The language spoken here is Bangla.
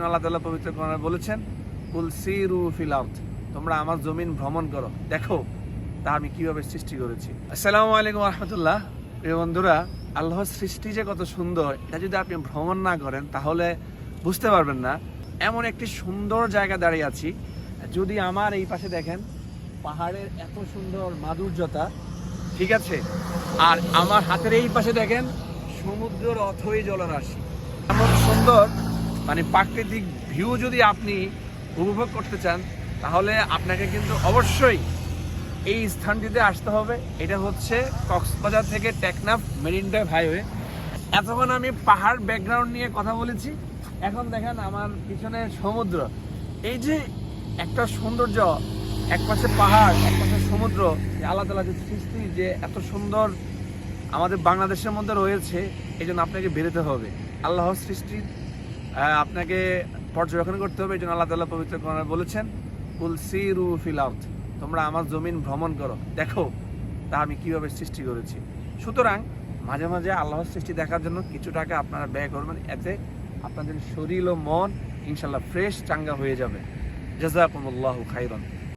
আল্লাহ তাআলা পবিত্র কোরআনে বলেছেন, কুল সিরু ফিল আরদ, তোমরা আমার জমিন ভ্রমণ করো, দেখো তা আমি কিভাবে সৃষ্টি করেছি। আসসালামু আলাইকুম ওয়া রাহমাতুল্লাহ। প্রিয় বন্ধুরা, আল্লাহর সৃষ্টি যে কত সুন্দর, এটা যদি আপনি ভ্রমণ না করেন তাহলে বুঝতে পারবেন না। এমন একটি সুন্দর জায়গা দাঁড়িয়ে আছি। যদি আমার এই পাশে দেখেন পাহাড়ের এত সুন্দর মাধুর্যতা, ঠিক আছে, আর আমার হাতের এই পাশে দেখেন সমুদ্রের অথই জলরাশি। এমন সুন্দর প্রাকৃতিক ভিউ যদি আপনি উপভোগ করতে চান তাহলে আপনাকে কিন্তু অবশ্যই এই স্থানটিতে আসতে হবে। এটা হচ্ছে কক্সবাজার থেকে টেকনাফ মেরিন ড্রাইভ হাইওয়ে। এতক্ষণ আমি পাহাড় ব্যাকগ্রাউন্ড নিয়ে কথা বলেছি, এখন দেখেন আমার পিছনে সমুদ্র। এই যে একটা সৌন্দর্য, এক পাশে পাহাড় এক পাশে সমুদ্র, আল্লাহ তাআলা যে সৃষ্টি যে এত সুন্দর আমাদের বাংলাদেশের মধ্যে রয়েছে, এই জন্য আপনাকে বেরোতে হবে। আল্লাহর সৃষ্টি আপনাকে পর্যবেক্ষণ করতে হবে। এই জন্য আল্লাহ তাআলা পবিত্র কোরআনে বলেছেন, কুল সিরু ফিল আরদ, তোমরা আমার জমিন ভ্রমণ করো, দেখো তা আমি কিভাবে সৃষ্টি করেছি। সুতরাং মাঝে মাঝে আল্লাহর সৃষ্টি দেখার জন্য কিছু টাকা আপনারা ব্যয় করবেন, এতে আপনাদের শরীর ও মন ইনশাল্লাহ ফ্রেশ চাঙ্গা হয়ে যাবে। জাযাকুমুল্লাহু খাইরান।